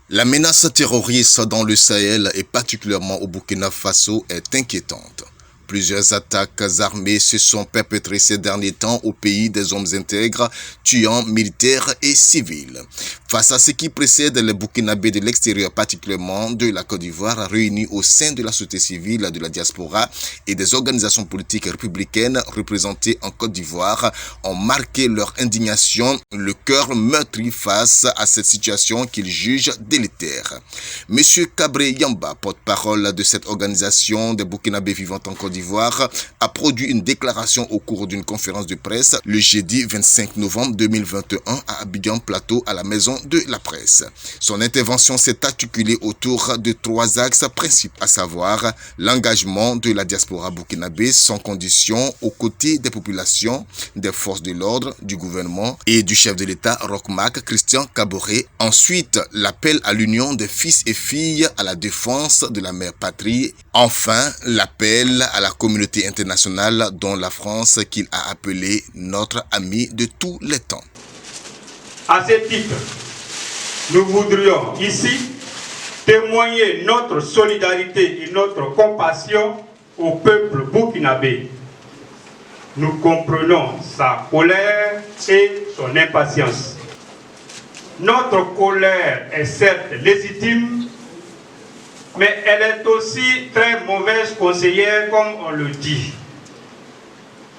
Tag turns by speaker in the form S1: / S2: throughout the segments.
S1: La menace terroriste dans le Sahel et particulièrement au Burkina Faso est inquiétante. Plusieurs attaques armées se sont perpétrées ces derniers temps au pays des hommes intègres, tuant militaires et civils. Face à ce qui précède les Burkinabés de l'extérieur, particulièrement de la Côte d'Ivoire, réunis au sein de la société civile de la diaspora et des organisations politiques républicaines représentées en Côte d'Ivoire, ont marqué leur indignation, le cœur meurtri face à cette situation qu'ils jugent délétère. Monsieur Kabré Yamba, porte-parole de cette organisation des Burkinabés vivant en Côte d'Ivoire, a produit une déclaration au cours d'une conférence de presse le jeudi 25 novembre 2021 à Abidjan Plateau à la Maison de la Presse. Son intervention s'est articulée autour de trois axes principaux, à savoir l'engagement de la diaspora burkinabé sans condition aux côtés des populations, des forces de l'ordre, du gouvernement et du chef de l'État Roch Marc Christian Kaboré. Ensuite, l'appel à l'union des fils et filles à la défense de la mère patrie. Enfin, l'appel à la communauté internationale dont la France qu'il a appelé notre ami de tous les temps.
S2: À ce titre, nous voudrions ici témoigner notre solidarité et notre compassion au peuple burkinabé. Nous comprenons sa colère et son impatience. Notre colère est certes légitime, mais elle est aussi très mauvaise conseillère, comme on le dit.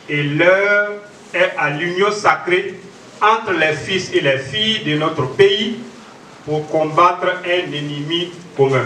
S2: Et l'heure est à l'union sacrée entre les fils et les filles de notre pays pour combattre un ennemi commun.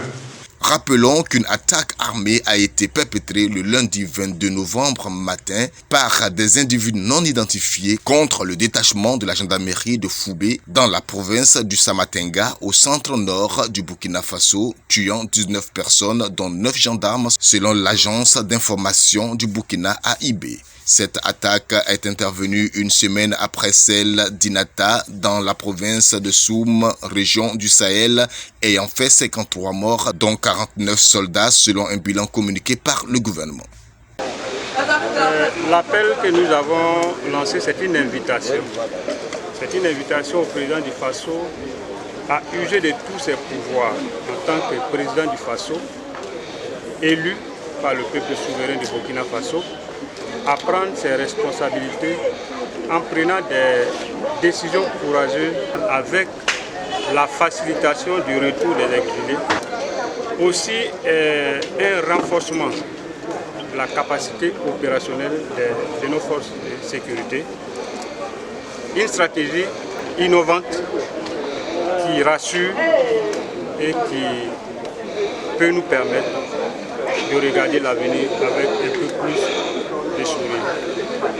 S1: Rappelons qu'une attaque armée a été perpétrée le lundi 22 novembre matin par des individus non identifiés contre le détachement de la gendarmerie de Foubé dans la province du Samatenga au centre nord du Burkina Faso, tuant 19 personnes dont 9 gendarmes selon l'agence d'information du Burkina AIB. Cette attaque est intervenue une semaine après celle d'Inata dans la province de Soum, région du Sahel, ayant fait 53 morts, dont 49 soldats selon un bilan communiqué par le gouvernement.
S3: L'appel que nous avons lancé, c'est une invitation. C'est une invitation au président du Faso à user de tous ses pouvoirs en tant que président du Faso, élu par le peuple souverain du Burkina Faso, à prendre ses responsabilités en prenant des décisions courageuses avec la facilitation du retour des exilés. Aussi un renforcement de la capacité opérationnelle de nos forces de sécurité. Une stratégie innovante qui rassure et qui peut nous permettre de regarder l'avenir avec un peu plus